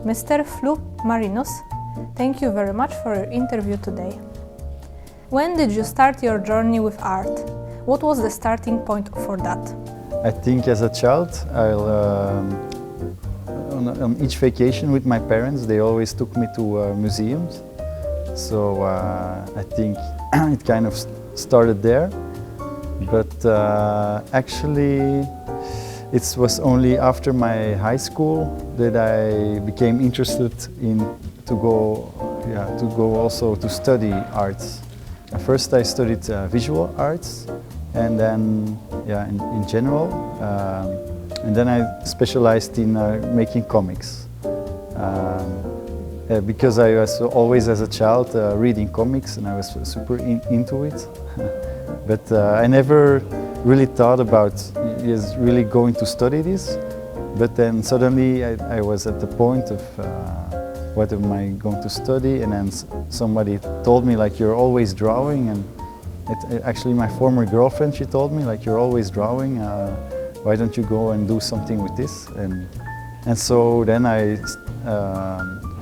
Mr. Flup Marinus, thank you very much for your interview today. When did you start your journey with art? What was the starting point for that? I think as a child, on each vacation with my parents, they always took me to museums. So I think it kind of started there. But actually, it was only after my high school that I became interested in to go also to study arts. At first, I studied visual arts, and then in general, and then I specialized in making comics. Because I was always, as a child, reading comics, and I was super into it. But I never really thought about really going to study this. But then suddenly I was at the point of what am I going to study, and then somebody told me, like, you're always drawing, and actually my former girlfriend, she told me, like, you're always drawing, why don't you go and do something with this? And so then I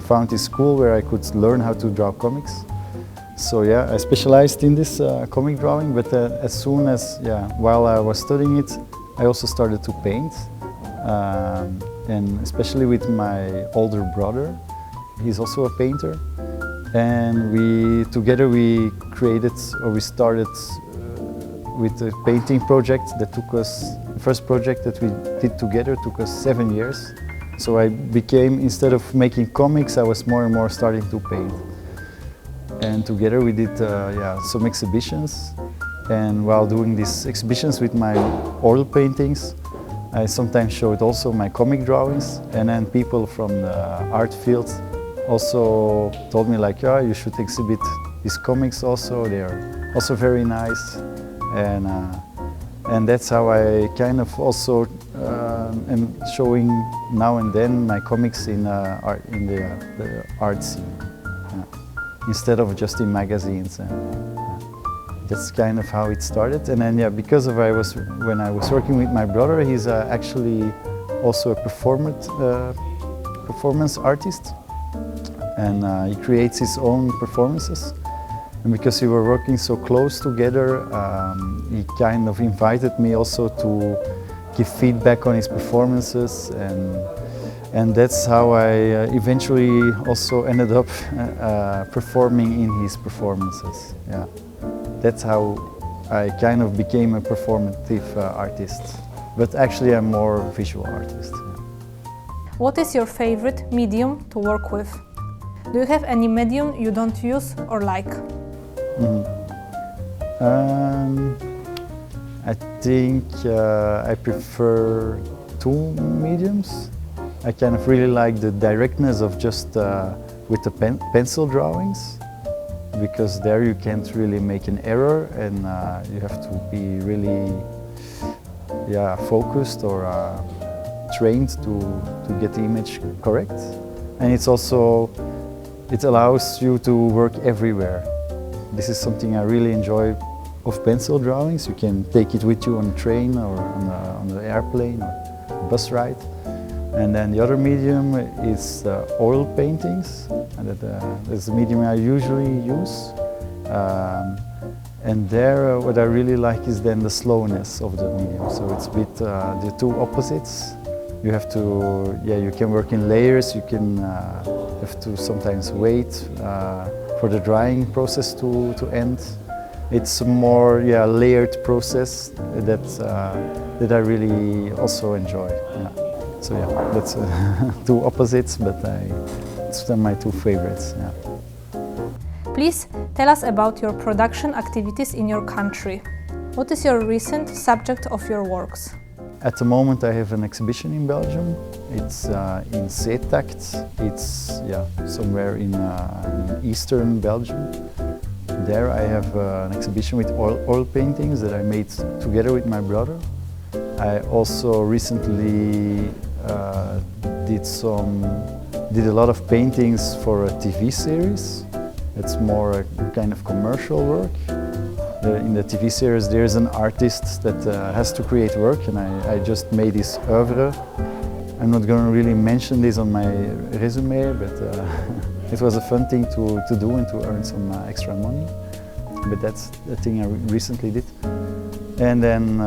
found this school where I could learn how to draw comics. So yeah, I specialized in this comic drawing, but as soon as, while I was studying it, I also started to paint. And especially with my older brother, he's also a painter. And we started with a painting project that took us, the first project that we did together took us 7 years. So I became, instead of making comics, I was more and more starting to paint. And together we did some exhibitions. And while doing these exhibitions with my oil paintings, I sometimes showed also my comic drawings. And then people from the art field also told me, like, yeah, you should exhibit these comics also. They are also very nice. And that's how I kind of also am showing now and then my comics in the art scene, instead of just in magazines. That's kind of how it started. And then, because of when I was working with my brother, he's actually also a performance artist, and he creates his own performances. And because we were working so close together, he kind of invited me also to give feedback on his performances, and that's how I eventually also ended up performing in his performances. Yeah, that's how I kind of became a performative artist. But actually, I'm more a visual artist. What is your favorite medium to work with? Do you have any medium you don't use or like? I think I prefer two mediums. I kind of really like the directness of just with the pencil drawings, because there you can't really make an error, and you have to be really focused or trained to get the image correct. And it's also, it allows you to work everywhere. This is something I really enjoy of pencil drawings. You can take it with you on a train or on the airplane or bus ride. And then the other medium is oil paintings. And that's the medium I usually use. And there, what I really like is then the slowness of the medium. So it's a bit the two opposites. You have to, you can work in layers. You can have to sometimes wait for the drying process to end. It's a more layered process that I really also enjoy. So that's two opposites, but it's my two favorites. Please tell us about your production activities in your country. What is your recent subject of your works? At the moment I have an exhibition in Belgium. It's in Zeetact. It's somewhere in eastern Belgium. There I have an exhibition with oil paintings that I made together with my brother. I also recently did a lot of paintings for a TV series. It's more a kind of commercial work. In the TV series there is an artist that has to create work, and I just made this oeuvre. I'm not going to really mention this on my resume, but it was a fun thing to do and to earn some extra money. But that's the thing I recently did. And then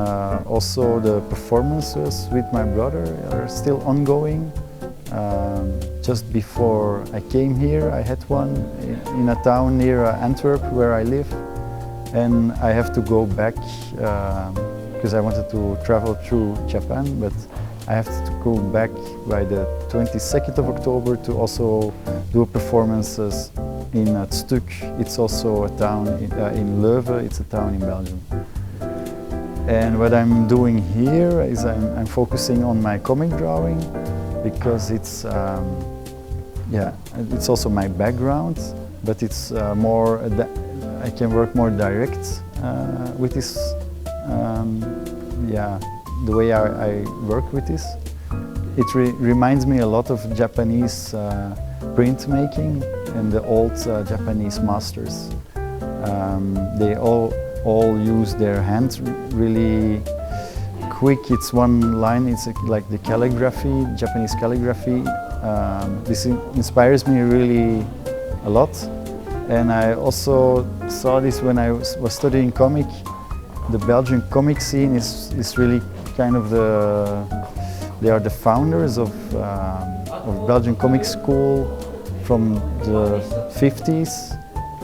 also the performances with my brother are still ongoing. Just before I came here, I had one in a town near Antwerp where I live. And I have to go back because I wanted to travel through Japan, but I have to go back by the 22nd of October to also do performances in Stuk. It's also a town in Leuven, it's a town in Belgium. And what I'm doing here is I'm focusing on my comic drawing because it's it's also my background, but it's more I can work more direct with this. The way I work with this. It reminds me a lot of Japanese printmaking and the old Japanese masters. They all use their hands really quick. It's one line, it's like the calligraphy, Japanese calligraphy. This inspires me really a lot. And I also saw this when I was studying comic. The Belgian comic scene is really kind of they are the founders of Belgian comic school from the 50s.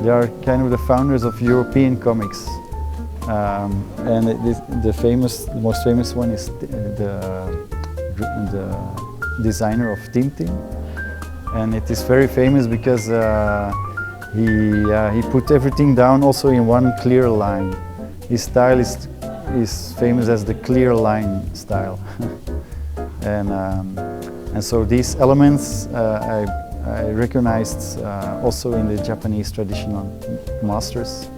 They are kind of the founders of European comics. And the most famous one is the designer of Tintin. And it is very famous because he put everything down also in one clear line. His style is famous as the clear line style. And so these elements I recognized also in the Japanese traditional masters.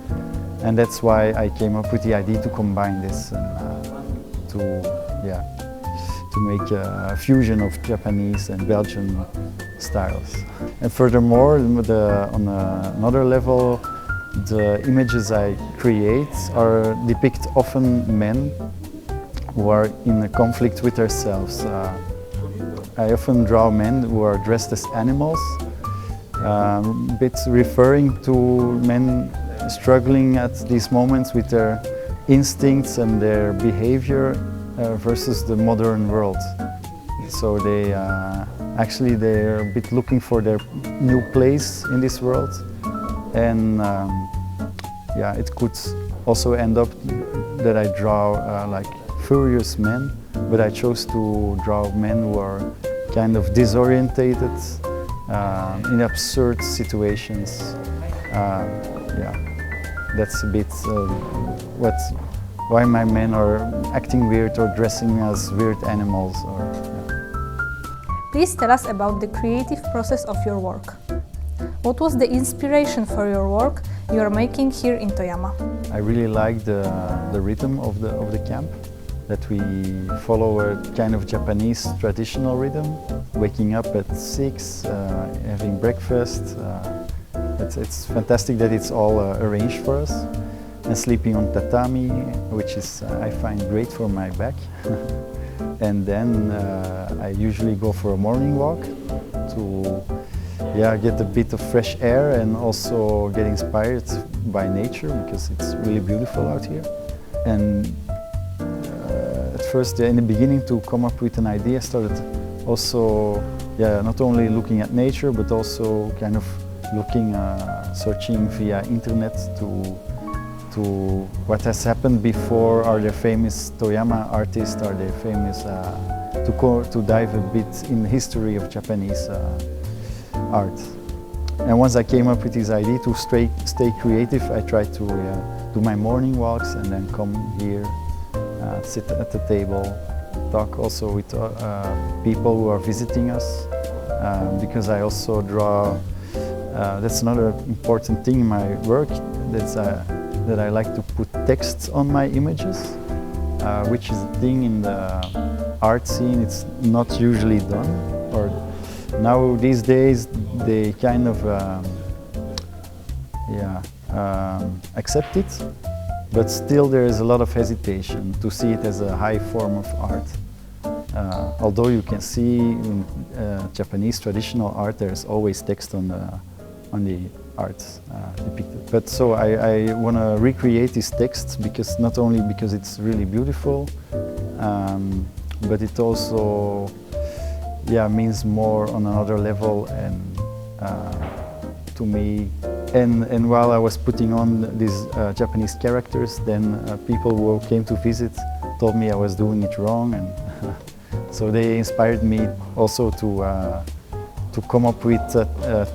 And that's why I came up with the idea to combine this and to make a fusion of Japanese and Belgian styles. And furthermore, on another level, the images I create depict often men who are in a conflict with themselves. I often draw men who are dressed as animals, a bit referring to men struggling at these moments with their instincts and their behavior versus the modern world. So they're a bit looking for their new place in this world. And it could also end up that I draw like furious men, but I chose to draw men who are kind of disorientated in absurd situations. That's a bit why my men are acting weird or dressing as weird animals. Please tell us about the creative process of your work. What was the inspiration for your work you are making here in Toyama? I really like the rhythm of the camp, that we follow a kind of Japanese traditional rhythm, waking up at 6, having breakfast. It's fantastic that it's all arranged for us, and sleeping on tatami, which is I find great for my back. And then I usually go for a morning walk to get a bit of fresh air and also get inspired by nature because it's really beautiful out here. And at first, in the beginning, to come up with an idea, I started also not only looking at nature but also kind of searching via internet to what has happened before. Are there famous Toyama artists? Are they famous to dive a bit in the history of Japanese art? And once I came up with this idea to stay creative, I tried to do my morning walks and then come here, sit at the table, talk also with people who are visiting us, because I also draw. That's another important thing in my work. That I like to put texts on my images, which is a thing in the art scene. It's not usually done, or now these days they kind of accept it, but still there is a lot of hesitation to see it as a high form of art. Although you can see in Japanese traditional art, there's always text on the art depicted. But so I want to recreate these texts because not only because it's really beautiful, but it also means more on another level and to me. And while I was putting on these Japanese characters, then people who came to visit told me I was doing it wrong, and so they inspired me also to come up with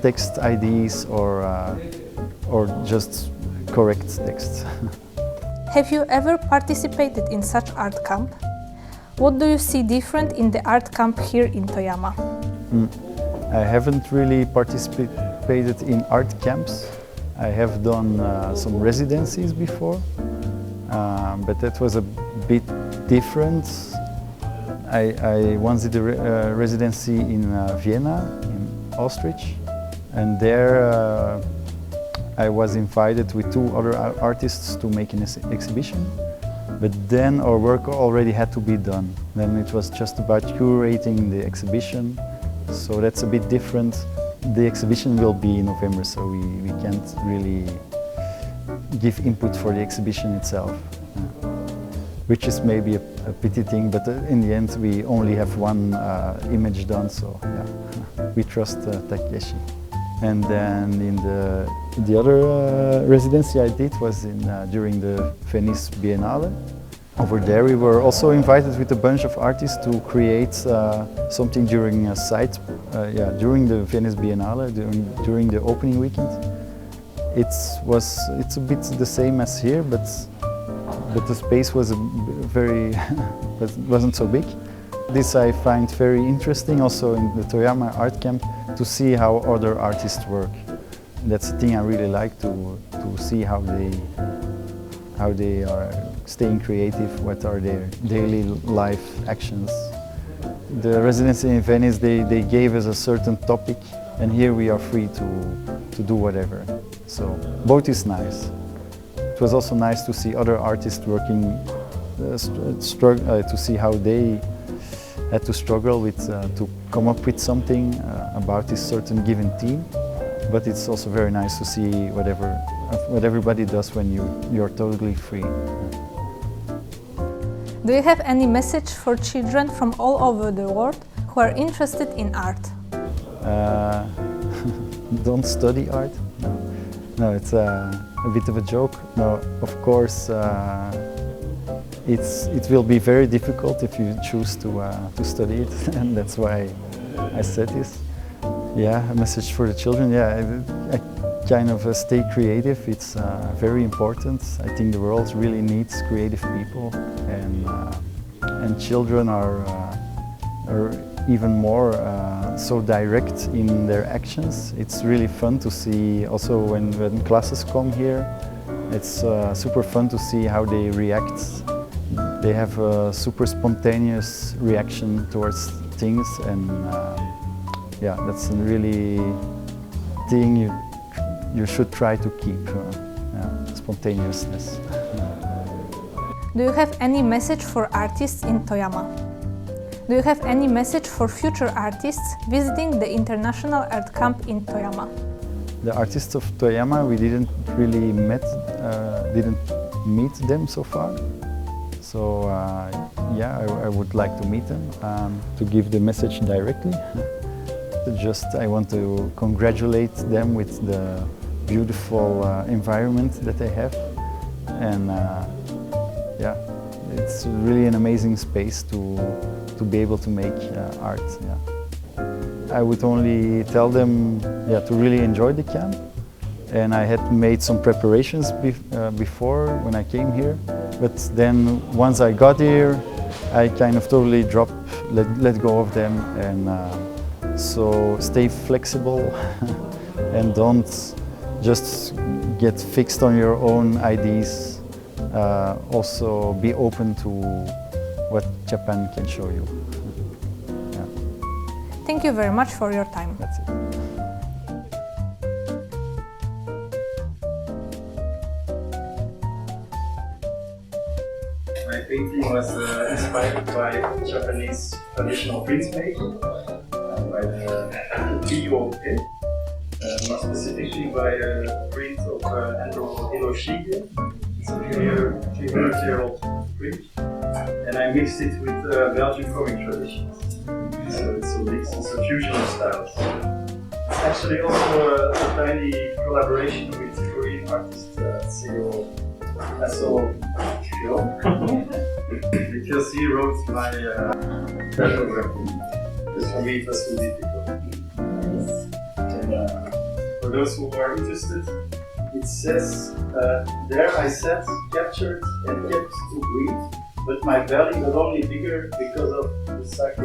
text ideas or just correct text. Have you ever participated in such art camp? What do you see different in the art camp here in Toyama? I haven't really participated in art camps. I have done some residencies before, but that was a bit different. I once did a residency in Vienna, in Austria, and there I was invited with two other artists to make an exhibition. But then our work already had to be done. Then it was just about curating the exhibition, so that's a bit different. The exhibition will be in November, so we can't really give input for the exhibition itself, which is maybe a pity thing, but in the end we only have one image done, so we trust Takeshi. And then in the other residency I did was during the Venice Biennale. Over there we were also invited with a bunch of artists to create something during a site, during the Venice Biennale, during the opening weekend. It's a bit the same as here, but the space was wasn't so big. This I find very interesting also in the Toyama Art Camp, to see how other artists work. That's the thing I really like, to see how they are staying creative, what are their daily life actions. The residency in Venice, they gave us a certain topic, and here we are free to do whatever. So both is nice. It was also nice to see other artists working, to see how they had to struggle with to come up with something about this certain given theme. But it's also very nice to see what everybody does when you're totally free. Do you have any message for children from all over the world who are interested in art? Don't study art. No, it's a bit of a joke. No, of course, it will be very difficult if you choose to study it, and that's why I said this. Yeah, a message for the children. Yeah, I kind of stay creative. It's very important. I think the world really needs creative people, and children are even more so direct in their actions. It's really fun to see. Also, when classes come here, it's super fun to see how they react. They have a super spontaneous reaction towards things, and that's a really thing you should try to keep, spontaneousness. Do you have any message for artists in Toyama? Do you have any message for future artists visiting the International Art Camp in Toyama? The artists of Toyama, we didn't really meet them so far. So I would like to meet them, to give the message directly. I want to congratulate them with the beautiful environment that they have, and it's really an amazing space to be able to make art. I would only tell them to really enjoy the camp, and I had made some preparations before when I came here, but then once I got here, I kind of totally let go of them, and so stay flexible and don't just get fixed on your own ideas. Also be open to what Japan can show you. Thank you very much for your time. That's it. painting was inspired by Japanese traditional printmaking, by the Nishioka, more specifically by a print of Andrew Hiroshige. It's a 300-year-old print, and I mixed it with Belgian comic traditions. So it's a mix, it's a fusion of styles. It's actually also a tiny collaboration with the Korean artist Seo because he wrote my biography. Because for me it was too difficult. And for those who are interested, it says there I sat, captured and kept to breathe, but my belly got only bigger because of the sake.